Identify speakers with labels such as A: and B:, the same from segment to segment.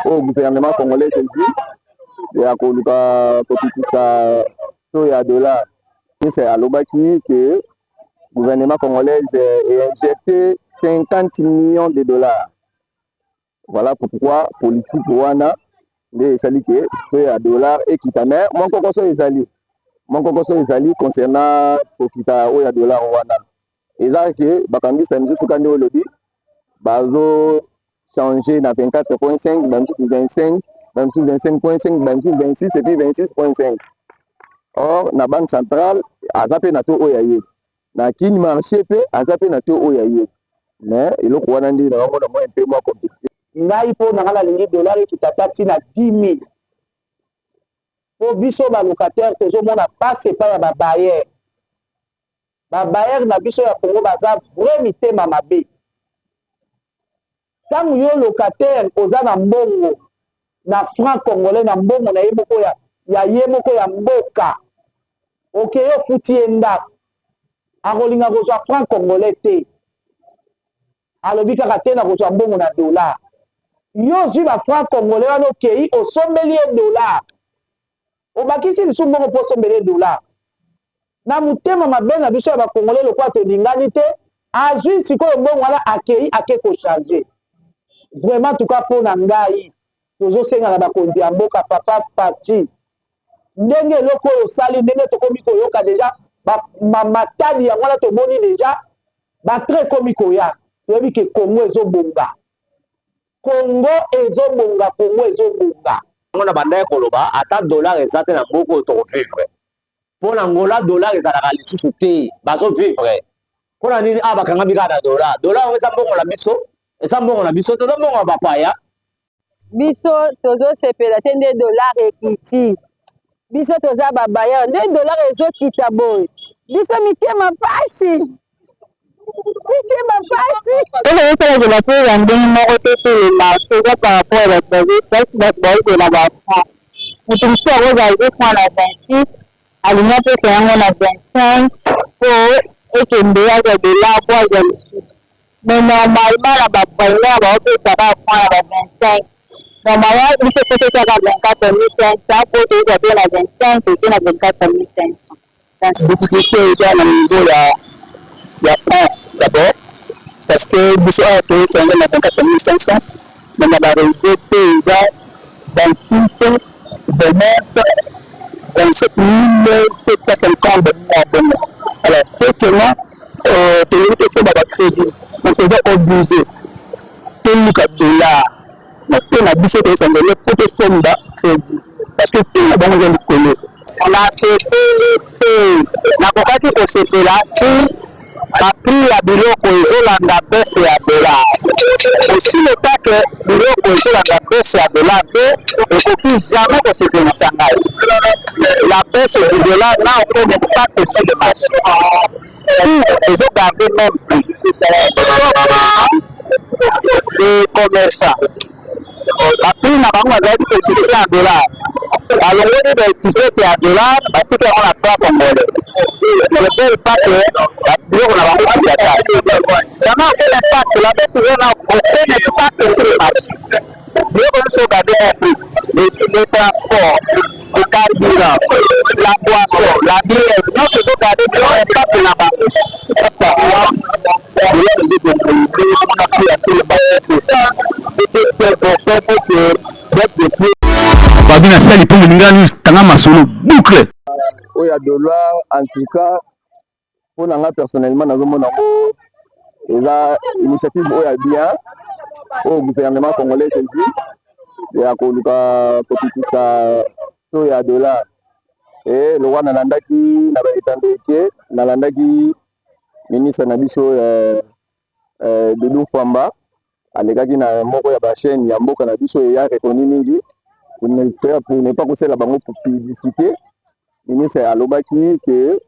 A: au gouvernement congolais et à Koluka Kopitisa Toya dollar. C'est à l'Obaki que le gouvernement congolais a injecté 50 millions de dollars. Voilà pourquoi politique Wana, les sali que Toya dollar et Kitame, mon kokoso les alliés concernant Kokita Oya dollar Wana. Et là que Bakambista Mzusukande Olobi, Bazo changé dans 24.5, même si 25, même si 25.5, même si 26 et puis 26.5. Or, la banque centrale, a zappé na to oyaye. Na kin marché pe, a zappé na to oyaye. Mais, il faut qu'on ait un peu moins compliqué.
B: Ngai po na la ligne dollar qui t'attend à 10 000. Pour biso ba locataire, que je mona passe pas ba barrière. Ba barrière na biso ya Congo baza vrai mité mamabe. Tant yo locataire oza na mbongo na franc congolais na mbongo na yemoko ya yemoko ya mboka. Ok yo futi enda. Akolinga kozwa franc congolais te. Alobi kaka te na kozwa mbongo na dollar. Yo zwi ba franc congolais wana okei osombeli dollar. Obakisi lisu mbongo po osombeli dollar. Na mutema mabe na biso ya ba congolais lokwa to lingani te. Azwi sikoyo mbongo wana akei ake ko changer. Vraiment tout cas pour ngai tozo senga na bakonzi ya mboka papa parti ndenge eloko oyo osali ndenge tokomi koyoka deja matadi yango wana tomoni deja batre ekomi koya toyebi ke Congo ezobonga Congo ezobonga
C: ngo na banda ya koloba ata dollar eza te na mboka oyo tokovivre mpo na ngola dollar ezalaka lisusu te bazovivre mpo na nini awa bakanga bika na dollar yango eza mbongo na biso eza mbongo na biso toza mbongo ya bapaya
D: biso tozosepela te nde dollar ekiti biso toza babaya nde dollar ezokita boye biso mitema pasi
E: que la paix est en sur le marché par rapport à la parce que la bas nous sommes sur la 26 aliment c'est un 25 pour et que de dollar pour le sous mais normalement la bas ça va prendre la 25 normalement il se peut que ça va 24 500 pour que la 25 et la 24 500
A: difficulté est au niveau de la franc d'abord parce que vous avez c'est un 24 500 mais on a réussi paysans 28 29 27 750 alors c'est que moi que c'est dans crédit donc on est obligé de nous dollar on a dit que c'est un pour que c'est un crédit parce que tout le monde est connu on a accepté la compagnie que c'est là si la prix à biloko ezolanda baisse ya dollar aussi le temps que biloko ezolanda baisse ya dollar te ekoki jamais kosepelisa ngai la baisse du dollar na okone pas que sur le marché ezogarde même prix les commerçants baprix na bango bazalaki kofixe ya dollar balongoli baetikete ya dollar batika yango na franc congolais epele pake biloko na bango kutata sama okene pake la baisse wana okene pake sur le marché biloko nyonso ogarde prix le transport le carburant la boisson la bière nyonso ezogarde biloko impact na bango
F: Babina sali pour l'ingani tanga masolo boucle.
A: Oya dollar en tout cas pour nga personnellement nazo mona ko eza initiative oya bien au gouvernement congolais saisi ya koluka kopitisa to ya dollar et le roi nalandaki na ba etandeke nalandaki ministre na biso Doudou Famba alekaki na moko ya ba chaîne ya mboka na biso ya rekoni mingi pour ne pas que la banque pour publicité, le ministre Alobaki que le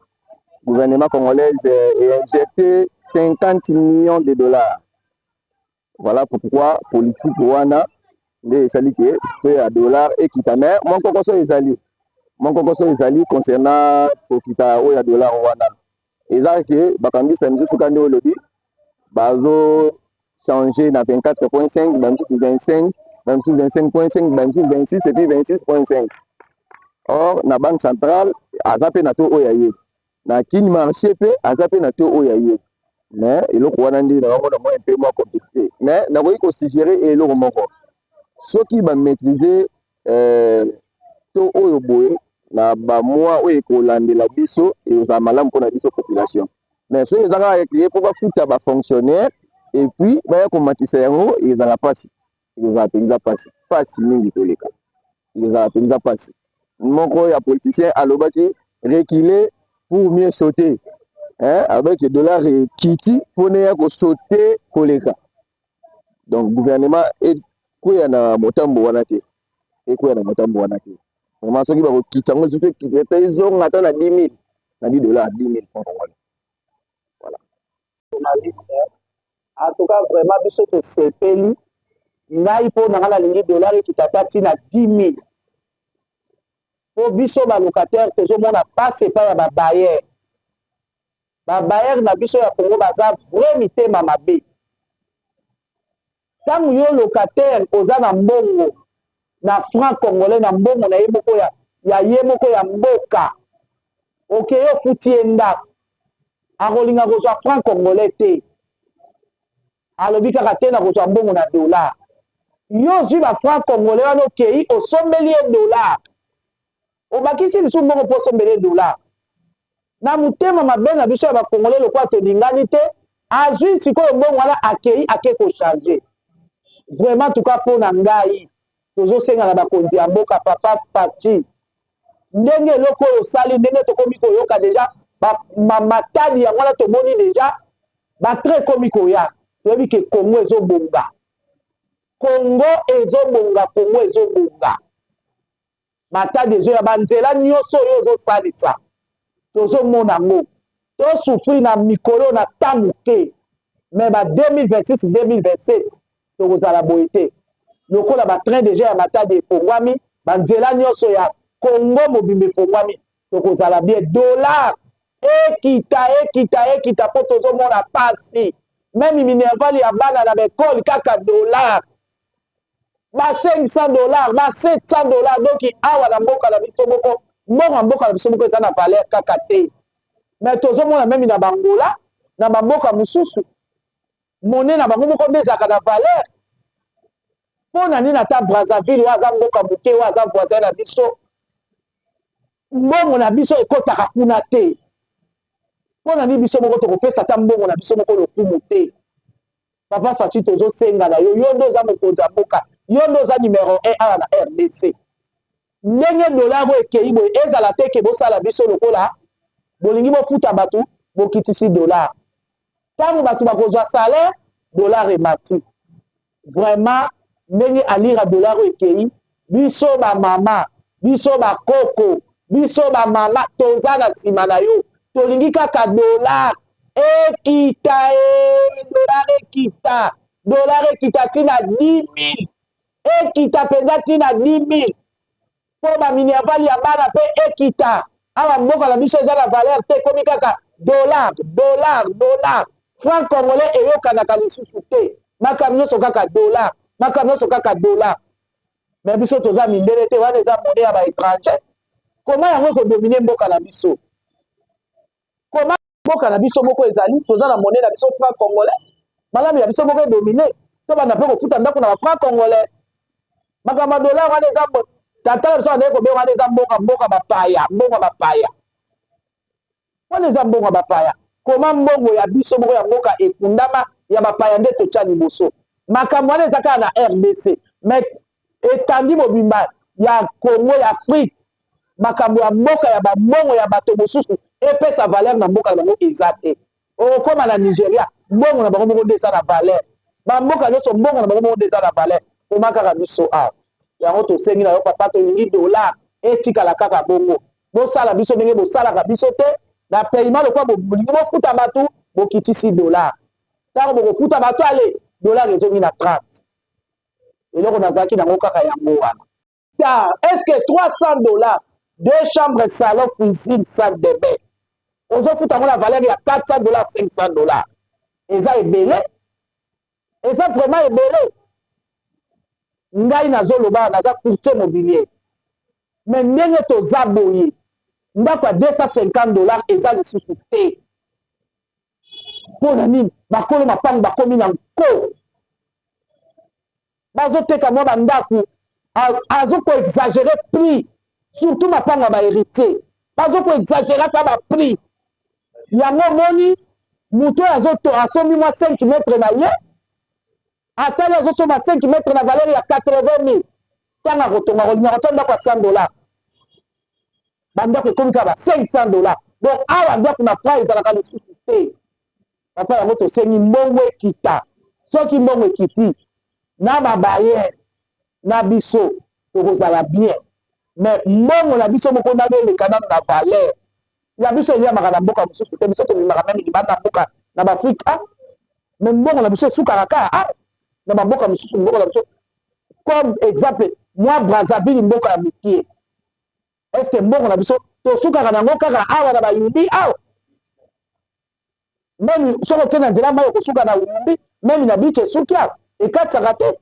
A: gouvernement congolais a injecté 50 millions de dollars. Voilà pourquoi politique Wana, les sali que le dollar et Kitame, mon kokoso les alliés concernant Kokita Oya dollar Wana. Et là que Bakambista Mzusukande Olobi, Bazo changé dans 24.5, même si 25. même si 25.5, même si 26 et puis 26.5. Or, na banque centrale, azape na to oyaye. Na kin marché pe, azape na to oyaye. Mais il est dit na un peu moins compliqué. Mais na ko suggérer et le moko. Ceux qui va maîtriser to oyo boye na ba mois oyo kolandela biso et aux malamu pour la biso population. Mais ceux qui ont créé pour foutre ba fonctionnaire et puis ba ko matisa yango ils ont la passe. Ils ont penza passe. Passe mingi koleka. Ils ont penza passe. Moko ya politicien alobaki reculer pour mieux sauter. Hein, avec le dollar kiti pour ne ko sauter koleka. Donc gouvernement est quoi na motambo wana te. Et quoi na motambo wana te. Vraiment ceux qui va quitter ngo je fais quitter ils ont atteint à 10 000 na 10 dollars 10 000 francs congolais. Voilà.
B: Journaliste en tout cas vraiment biso to sepeli ngai po na la ligne dollar qui tatati na 10 000. Po biso ba locataire tozo mona passe pas ba bailleur. Ba bailleur na biso ya Congo baza vrai mitema mabe. Tant yo locataire oza na mbongo na franc congolais na mbongo na yeboko ya yemoko ya mboka. Okay yo futienda. Akolinga kozwa franc congolais te. Alobi kaka te na kozwa mbongo na dollar. Yo zwi ba franc congolais wana okei osombeli dollar. Obakisi lisu mbongo po osombeli dollar. Na mutema mabe na biso ya ba congolais lokwa tolingani te. Azwi sikoyo mbongo wana akei ake ko changer. Vraiment tout cas pour ngai. Tozo senga na bakonzi ya mboka papa Faci. Ndenge eloko oyo osali ndenge tokomi koyoka deja matadi yango wana tomoni deja batre ekomi koya toyebi ke Congo ezobonga. Congo ezobonga, Congo ezobonga. Matadi ezoya banzela nyonso oyo ozosalisa tozomona ngo tosufri na mikolo na ntango te me ba 2026 2027 tokozala boye te lokola batrain deja ya matadi efongwami banzela nyonso ya Congo mobimba efongwami tokozala bien. Dollar ekita po tozomona pasi meme minerval ya bana na bekoli kaka dollar ba 500 dollars ba 700 dollars donc awa na mboka na biso moko mbongo mboka na biso moko eza na valeur kaka te. Mais tozomona meme na bangola na bamboka mosusu monnaie na bango moko nde ezalaka na valeur. Mpona nini ata Brazzaville oyo aza mboka moke oyo aza voisin na biso mbongo na biso ekotaka kuna te. Mpona nini biso moko tokopesa ata mbongo na biso moko lokumu te. Papa Faci tozosenga na yo nde oza mokonzi ya mboka yo nde oza numero 1 awa na RDC. Ndenge dollar oyo ekei boye ezala te ke bosala biso lokola bolingi bofuta bato bokitisi dollar. Ntango bato bakozwa salaire dollar emati. Vraiment ndenge alira dollar oyo ekei biso bamama biso bakoko biso bamama toza na nsima na yo tolingi kaka dollar ekita dollar ekita ntina 10 000 ekita mpenza ntina 10 000 mpo baminerval ya bana mpe ekita awa mboka na biso eza na valeur te ekomi kaka dollar. Franc congolais eyokanaka lisusu te makambo nyonso kaka dollar makambo nyonso kaka dollar. Mais biso toza mindele te wana eza monnaie ya baétranger. Koma yango ekodomine mboka na biso? Koma mboka na biso moko ezali toza na monnaie na biso franc congolais malamu ya biso moko edomine to banda mpe kofuta ndako na bafranc congolais. Makambo ya dollar wana eza tata na biso bandeki kobenga wana eza mboka bapaya wana eza mbongo ya bapaya. Koma mbongo ya biso moko ya mboka ekundama ya bapaya nde totya liboso. Makambo wana eza kaka na RDC mais etandi mobimba ya Congo ya Afrique makambo ya mboka ya bambongo ya bato mosusu epesa valeur na mboka na bango eza te. Okoma na Nigeria mbongo na bango moko nde eza na valeur bamboka nyonso mbongo na bango moko nde eza na valeur. Koma kaka biso awa yango tosengi na yo papa tolingi dollar etikala kaka bongo bosala biso ndenge bosalaka biso te na paiement lokwa bolingi bofuta bato bokitisi dollar. Ntango bokofuta bato ale dollar ezongi na 30 eloko nazalaki nango kaka yango wana. Est-ce que 300 dollars 2 chambres salon cuisine salle de bain ozofuta yango na valeur ya 400 dollars 500 dollars eza ebele eza vraiment ebele. ngai nazoloba naza courtier immobilier mais ndenge toza boye ndako ya 250 $ eza lisusu te mpona nini bakolo mapango bakomi na nko bazoteka mwa bandako azokoexagere prix surtout mapango ya baheritier bazokoexagere ata baprix yango omoni moto oyo asombi mwa 5 metre na ye atali azosomba 5 metre na valeur ya 80 000 ntango akotonga kolinga kotya ndako ya 100 $. Bandako ekomi kaka ba 500 $. Donc awa ndako na fra ezalaka lisusu te papa yango tosengi mbongo ekita soki mbongo ekiti na babarrière na biso tokozala bien mais mbongo na biso moko ndako eleka nanu na valeur ya biso eliamaka na mboka mosusu te biso tobimaka meme libanda na mboka na baafrika mais mbongo na biso esukaka kaka na bamboka mosusu mbongo na biso comme exemple moi Brazzaville mboka ya mikie est-ce que mbongo na biso tosukaka nango kaka awa na bayumbi awa meme soki okende na nzela mai okosuka na uyumbi meme na biche esuki awa ekatisaka te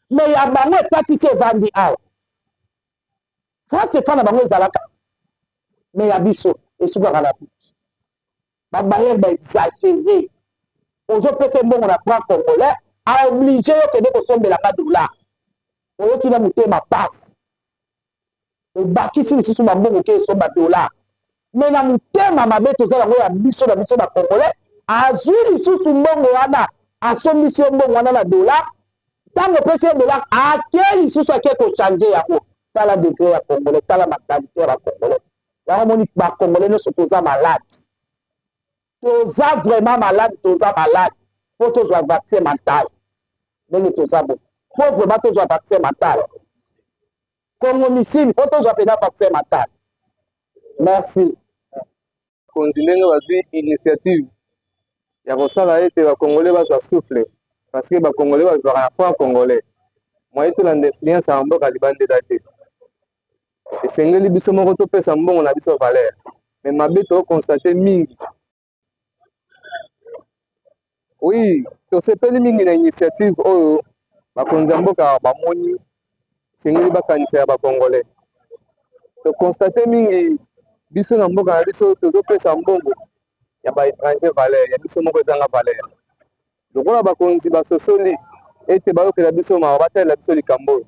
B: mais ya bango ekatisi evandi awa france efa na bango ezalaka mais ya biso esukaka na biche babayere baexagere ozopesa mbongo na franc congolais aoblige yo kende kosombelaka dollar oyoki na motema pasi ebakisi lisusu bambongo ke esomba dollar mais na motema mabe toza yango ya biso na biso bacongolais azwi lisusu mbongo wana asombisi yo mbongo wana na dollar ntango opesi ye dollar ake lisusu ake kochange yango tala degre ya congolais tala mentalité ya bacongolais yango moni bacongolais nyonso toza malade toza vraiment malade toza malade fo tozwa vaccin mental ndenge toza bo fo vraiment tozwa vaccin mental Congo missile fo tozwa pena vaccin mental merci
G: konzi ndenge bazwi initiative ya kosala ete bacongolais bazwa souffle parce que bacongolais bazwaka na franc congolais moye tolanda influence ya mboka libandela te esengeli biso moko topesa mbongo na biso valeur mais mabe tokonstate mingi oui tosepeli mingi na initiative oyo bakonzi ya mboka bamoni esengeli bakanisa ya bacongolais tokonstate mingi biso na mboka na biso tozopesa mbongo ya baétranger valeur ya biso moko ezanga valeur lokola bakonzi basosoli ete bayokela biso mawa batalela biso likambo oyo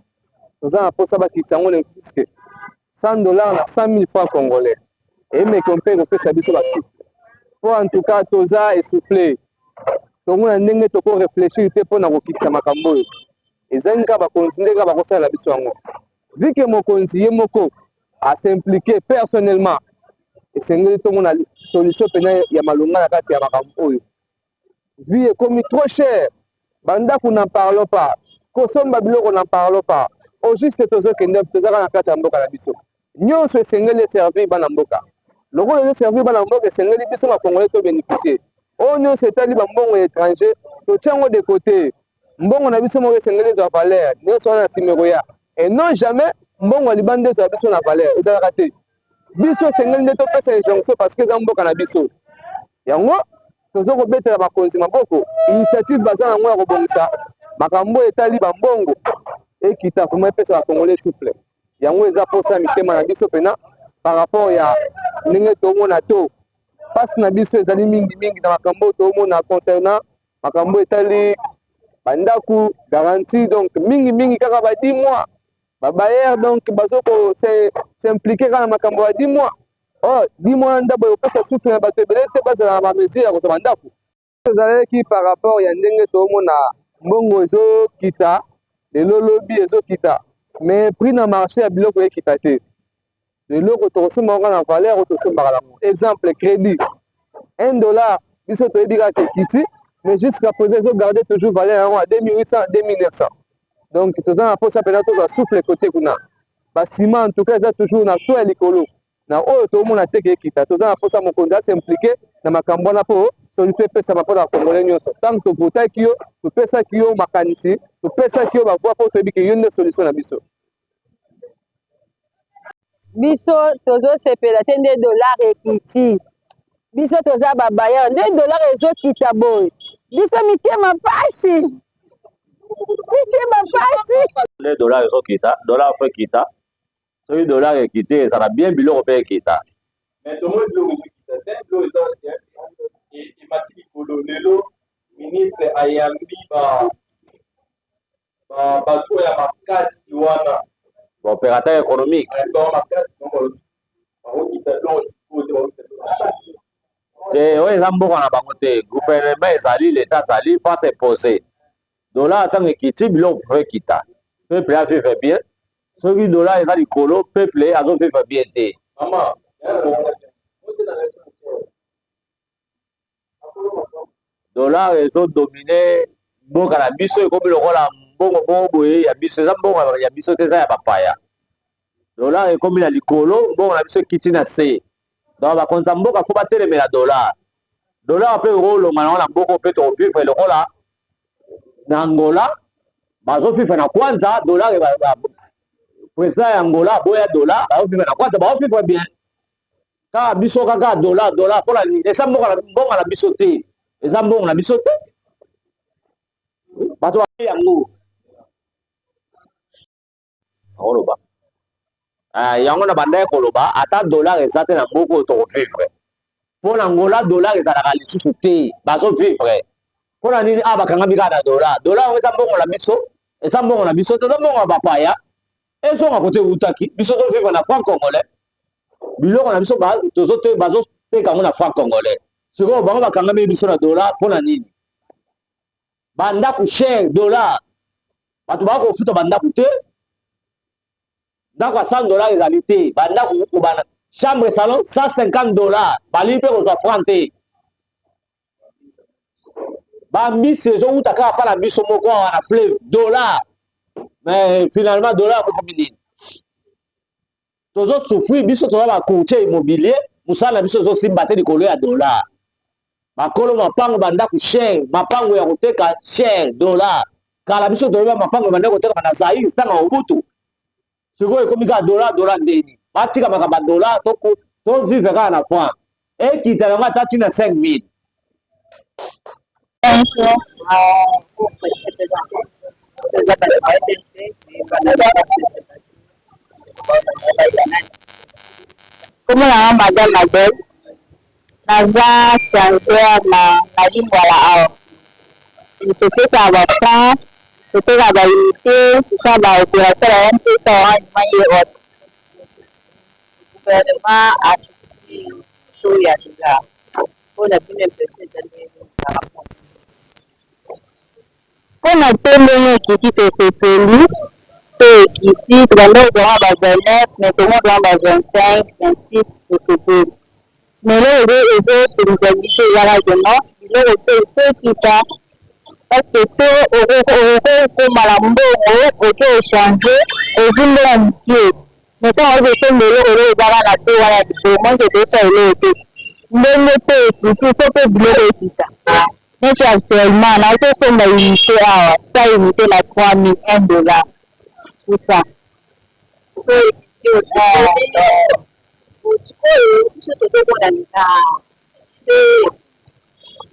G: toza na mposa bakitisa yango na fiske $100 na 100 000 francs congolais eyemeke mpe kopesa biso basouffle po en tout cas toza essouffle tomona ndenge tokorefléchir te mpona kokitisa makambo oyo ezangi kaka bakonzi nde kaka bakosalela biso yango vike mokonzi ye moko asimplike personnellement esengeli tomona solution pena ya malonga na kati ya makambo oyo vie ekomi trop cher bandako n'en parlons pas kosomba biloko n'en parlons pas au juste tozokende tozaka na kati ya mboka na biso nyonso esengeli eservir bana mboka lokola ezoservir bana mboka esengeli biso bacongolais tobénéficie oyo nyonso etali bambongo ya étranger totia yango de côté mbongo na biso moko esengeli ezwa valeur nyonso wana na simero ya et non jamais mbongo ya libanda ezwa biso na valeur ezalaka te biso esengeli nde topesa injonction parce que eza mboka na biso yango tozo kobetela bakonzi maboko initiative baza yango ya kobongisa makambo etali bambongo ekita vraiment epesa bacongolais souffle yango eza mposa mitema na biso pena par rapport ya ndenge tomona to mpasi na biso ezali mingi na makambo tomona concernant makambo etali bandako garantie donc mingi kaka ba 10 mois babayere donc bazoko s'impliquer kaka na makambo ya 10 mois oh 10 mois ndabo yopesa souffle na bato ebele te bazala na bamesure ya kozwa bandako ezalaki par rapport ya ndenge tomona mbongo ezokita lelo lobi ezokita mais prix na marché ya biloko ekita te leloko tokosombaka na valeur oyo tosombaka nango exemple crédit $1 biso toyebi kaka ekiti mais jusqu'à présent ezogarde toujours valeur yango à 2800 2900 donc toza na mposa mpena tozwa souffle côté kuna basima en tout cas eza toujours na to ya likolo na oyo tomona teke ekita toza na mposa mokonzi asimplike na makambo wana mpo solution epesama mpo na congolais nyonso ntango tovotaki yo topesaki yo makanisi topesaki yo bavoi mpo toyebi ke yo nde solution na biso
D: biso tozosepela te nde dollar ekiti biso toza babayere nde dollar ezokita boye biso mitema mpasi mitie mapasi
C: les dollars sont kita dollar fait kita so les dollars est quitté ça va bien biloko pe kita
B: mais tout le monde biloko kita biloko ça et mati likolo lelo ministre ayambi bato ya makasi wana
C: opérateur économique te oyo eza mboka na bango te gouvernement ezali l'état ezali face posé dollar ntango ekiti biloko po ekita peuple avivre bien soki dollar eza likolo peuple azovivre bien te dollar ezodomine mboka na biso ekomi lokola mbongo moko boye ya biso eza mbongo ya biso te eza ya bapaya dollar ekomi na likolo mbongo na biso ekiti na se donc bakonzi ya mboka fo batelemela dollar mpe ekolonga nango na mboka mpe tokovivre lokola na Angola bazovivre na kwanza dollar président ya Angola boya dollar bazovivre na kwanza bazovivre bien kaka biso kaka dollar mpona nini eza mbongo na biso te eza mbongo na biso te bato baye yango akoloba yango na bandaki koloba ata dollar eza te na mboka oyo tokovivre mpo na Angola dollar ezalaka lisusu te bazovivre mpona nini bakangami kaka na dollar yango eza mbongo na biso eza mbongo na biso te eza mbongo ya bapaya ezonga kote eutaki biso tozovivre na franc congolais biloko na biso bazoteka yango na franc congolais sikoyo bango bakangami biso na dollar mpona nini bandako cher dollar bato baka kofuta bandako te ndako ya 100 dollars ezali te bandako kobana chambre salon 150 dollars bali mpe kozwa franc te bambisi ezowuta kaka mpa na biso moko awa na fleuve dollar mais finalement dollar ekomi nini tozosouffrir biso toza bacourtier immobilier mosala na biso ezosimba te likolo ya dollar bakolo mapango bandako cher mapango ya koteka cher dollar kala biso toyeba mapango bandako koteka na Zaire ntango Mobutu sikoyo ekomi kaka dollar ndeni batika makambo ya dollar tovivre kaka na franc ekita yango ata ntina 5000
E: Como la madame Adès, naza chanteur na limbwala awa. Topesa bafran, topesa baunité, topesa baopération ya mpesa wana maye ote. Gouvernement atukisi to ya dollar. Mpona bino mpesa ezali na rapport. Mpona te ndenge ekiti tosepeli to ekiti tobanda ozonga ba 29 mais tomonzonga ba 25 26 tosepeli mais lelo ezopelisa biso ezala keno biloko te ekita parce que to okokomala mbongo oke ochange ozwi ndenge mokie mais ntango okosomba eloko elo ezaka na te wana likolo monke tosa eloko te ndenge te ekiti fo mpe biloko ekita neti actuellement nazosomba unité awa sa unité na 3001 dollars tout ça sikoyo biso tozomonanina se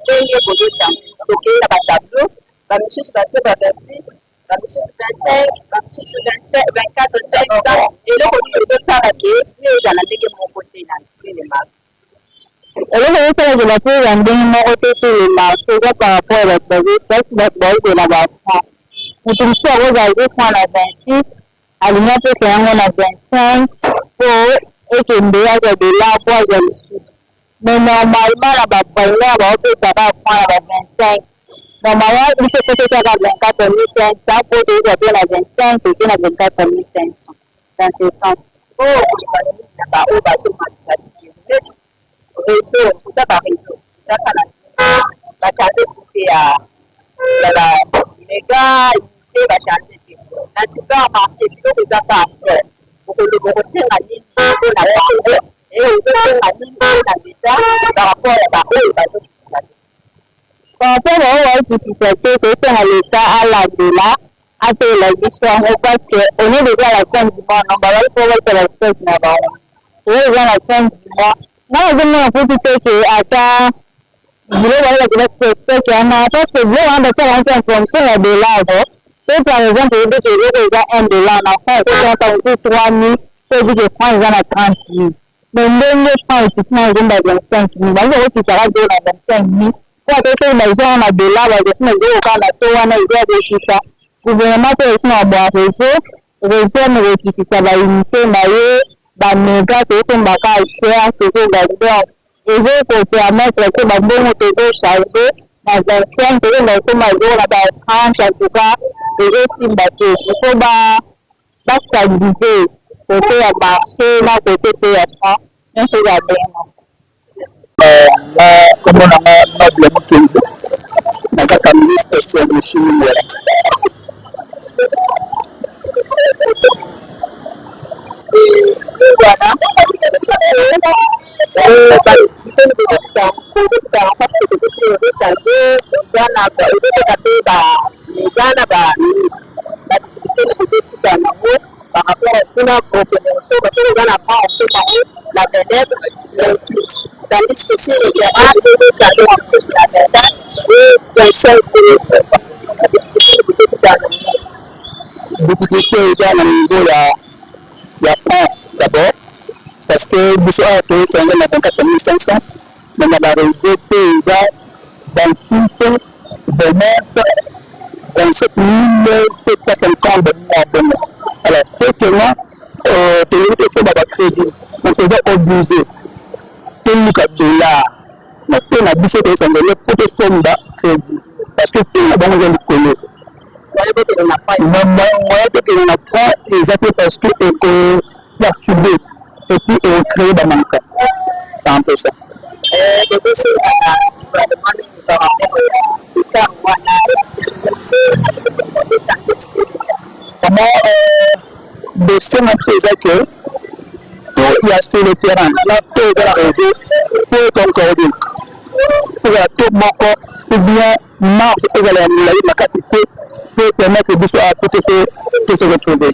E: ndenge kozosa tokei na batableau bamisusu batie ba 26 bamisusu 25 bamisusu 24 500 eloko nini ezosala ke ezala ndenge moko te na sinema eloko ezosalakela mpe ya ndenge moko te sur le marché eza par rapport à bato bazoplasi bato baozela bafranc moto mosusu akozala franc na 26 alingi apesa yango na 25 po ekende azwa dollar po azwa lisusu mais normalement na bapaileur baopesaka franc na ba 25 normalement biso po tokaka 24500 po toyeba pe na 25 toke na 24500 dans ce sens oyo na baoyo bazomatisa tikeli neti réseau kuta baréseau ezaka na bachange coupe ya balega te bachange te na supermarché biloko eza pa cher okosenga nini mpona bango ozosenga nini mpona leta par rapport ya baoyo bazokitisa te par rapport baoyo baokitisa te tosenga leta alandela atoyela biso yango parce que on est déjà à la fin du mois non babali po basala stock na bango oyo eza na fin du mois nga nazomona kutu te ke ata biloko bazokila stock yana parce que biloko wana batiaka mpe en fonction ya dollar Et par exemple, il dit que $1 en France, c'est 3 000, c'est dit que France, ils ont 30 000. Mais les francs, ils ont 25 000. Bah, ils sera 25 000. Pour que ceux qui ont un dollar, ils sont au Canada, ils ont le gouvernement peut aussi avoir réseau, mais qui ça va limiter, mais méga, c'est un bagage cher, que vous gardez. Réseau pour permettre que les bons réseaux chargés, dans 25, que les réseaux, dans 30, en tout cas, réseau simbaté. Il faut stabiliser, côté à marché, là, côté PFA, on se garde bien. Comme on a noblement 15 dans un ministre, c'est le chimie. Voilà. Parce que depuis que j'ai changé, par rapport à la proposition, parce que dans la France, on sait la vedette, tandis que si le terrain est changé en plus la vedette, et un seul police. Difficulté dans le niveau de la France d'abord, parce que vous avez créé 54 500, mais on a réseau paysan, 28, 29, 27 750 de mois. Alors, c'est que moi, tu as fait un crédit, donc tu es obligé, tu as mais tu as dit que tu as fait un crédit, parce que tu as besoin de connaître. Moi, exactement parce que tu perturbé et puis créé dans mon cas. C'est un peu ça. Comment c'est mon faisait que tout il y a sur le terrain, là, tout est la réseau, tout est encore dit. Tout mon corps, ou bien marche, et la quantité pour permettre de se retrouver.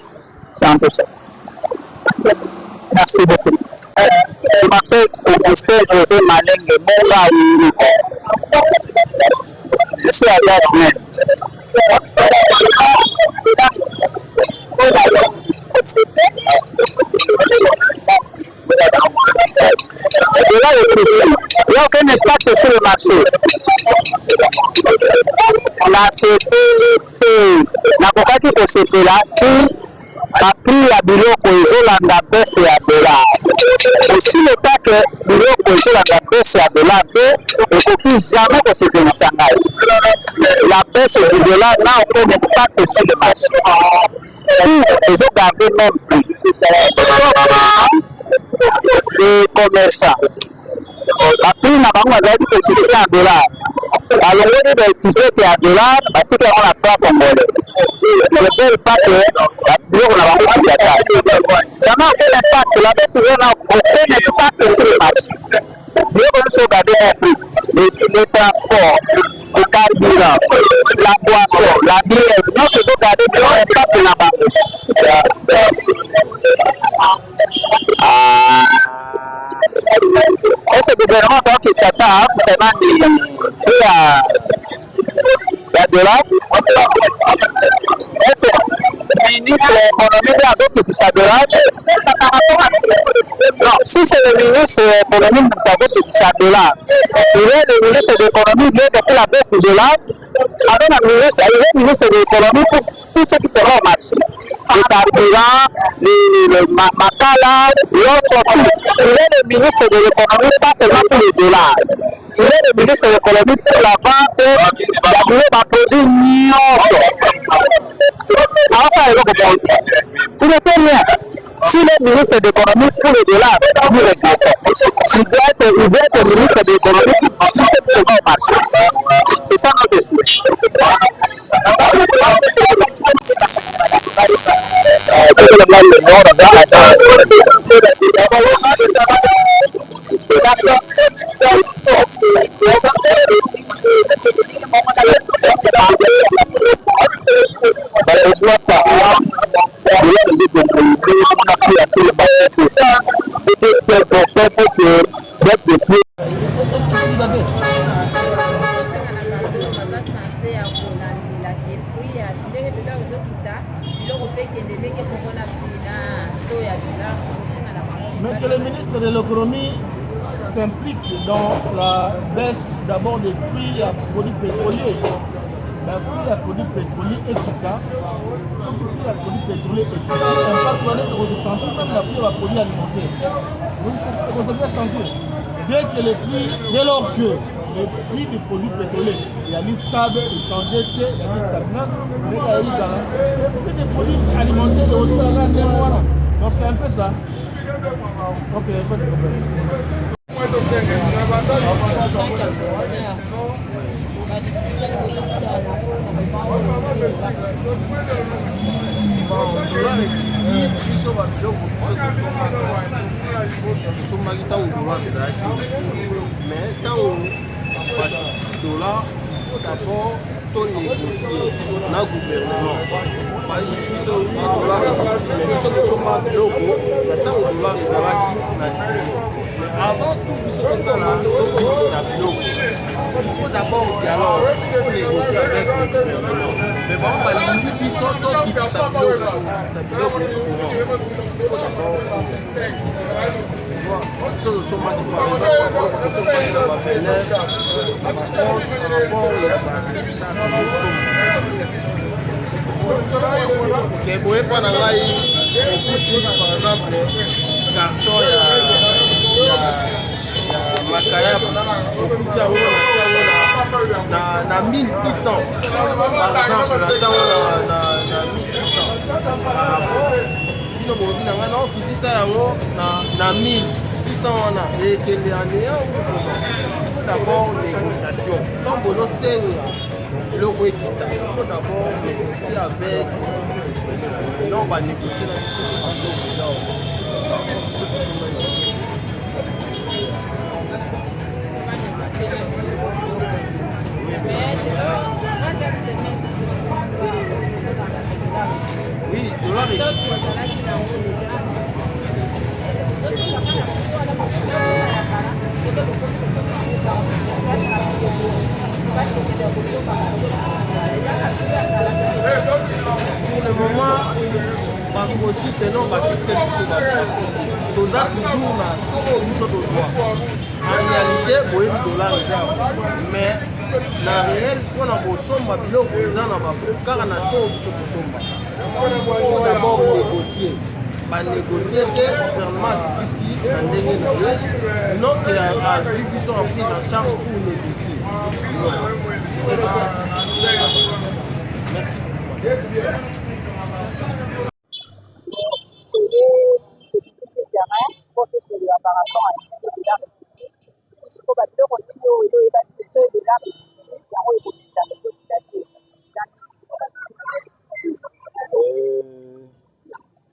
E: C'est un peu ça. Merci beaucoup. Je m'appelle Augustin José Maleng de Mongaoui. Je suis à Yasmin. Et là, il n'y a aucun impact sur le marché. On a accepté la coquille de ce là si la prix à biloko ezolanda baisse ya dollar. Aussi le temps que biloko ezolanda baisse ya dollar te ekoki jamais kosepelisa ngai. La baisse du dollar n'a aucun impact sur le marché. Tout ezogarde même prix. Les commerçants. La prix n'a pas besoin de fixer en dollars. Alors, on est dans l'étiquette à dollars, parce qu'on a fait un congolais. Ne veut pas que la prix n'a pas besoin de ça n'a aucun impact. La baisse n'a aucun impact sur le marché. Nous allons regarder un prix. Les transports, le carburant, la boisson, la bière. Nous allons regarder l'impact de la banque. Et ce gouvernement donc il s'attend à la dollar. Et c'est le ministre de l'économie qui s'adore. Non, si c'est le ministre de l'économie qui s'adore, il est le ministre de l'économie qui est la baisse du dollar. Avec le ministre de l'économie pour tout ce qui sera au marché. Le carburant, le macala, l'autre. Il est le ministre de l'économie, pas seulement pour les dollars. Il est le ministre de l'économie pour la vente, la produit alors ça, il ne fait rien. Si le ministre de l'économie pour les dollars, il doit être ministre de l'économie pour tout ce qui va au marché. C'est ça notre décision. Malheureusement pas. C'était important pour que reste de plus.
H: mais que le ministre de l'économie s'implique dans la baisse d'abord des prix à produits pétroliers. La prix à produits pétroliers est efficace. Ce prix à produits pétroliers est efficace. Impact on est ressentir même la prix à produits alimentaires. Vous allez sentir. Dès lors que les prix des produits pétroliers, il y a une stable, il change, il y a une stagnante, mais il y a les prix des produits alimentaires de votre voilà. Donc c'est un peu ça. Ok, pas de problème. D'abord, tout négocier dans le gouvernement. Par exemple, si le dollar est parti, mais nous sommes locaux, maintenant le dollar est là. Mais avant tout, nous sommes là, il faut d'abord dialogue pour négocier avec le gouvernement. Mais bon, il faut d'abord il faut d'abord que vous pouvez prendre par exemple carton Makayab na 1600 par exemple na 1600 et que les années d'abord négociation quand vous le il faut d'abord négocier avec là on va négocier oui, dollar pour le moment, par grossiste, non, on va fixer toujours en réalité, vous avez le dollar mais la réelle, on a beau sommes, car on a tout il faut d'abord négocier. Négocier que le gouvernement ici, non qu'il a vu qu'ils sont en prise en charge pour négocier. C'est ça. Merci.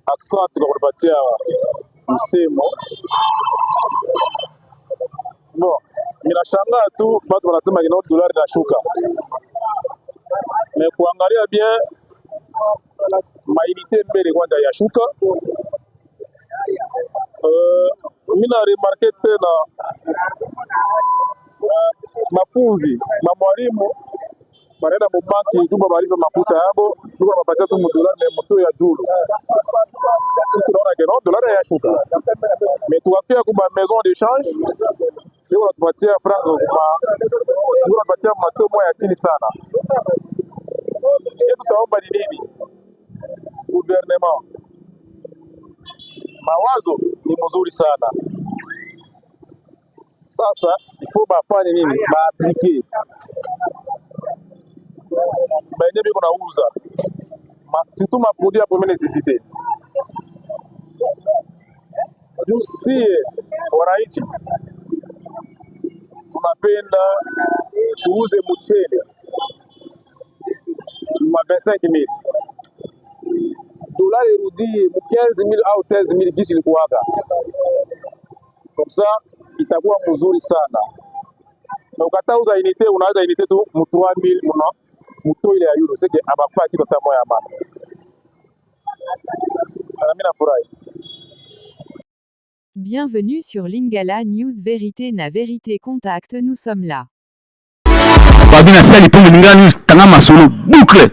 A: Asante kwa kupatia msemo. Bon, ninashangaa tu watu wanasema kina dolari inashuka. Na kuangalia bien mainite mbele kwanza yashuka. Mimi na remarke tena mafunzi, mwalimu banaenda mbanki jumba balipa makuta yabo, ndio wanapatia tu dolari na moto ya julu. Si tunaona que non dolari yashuka. Mais tuwapia kwa maison d'échange ndio wanatupatia franc kwa ndio wanapatia matomo ya chini sana. Hiyo tutaomba ni nini? Gouvernement. Mawazo ni mzuri sana. Sasa ifo bafanye nini? Baaplike. Baende biko nauza. Surtout ma produit à première nécessité. Juu si wananchi tunapenda tuuze mchele ma 25,000 dolari irudie mu 15,000 au 16,000 kisi ilikuwaga. Comme ça itakuwa mzuri sana. Na ukatauza unité unaweza unité tu mu 3,000 muna muto ile ya euro c'est que abafaa kitu tamo ya mama. Mimi nafurahi.
I: Bienvenue sur Lingala News Vérité na Vérité Contact, nous sommes là.
F: Babina sali pour Lingala News tanga masolo boucle.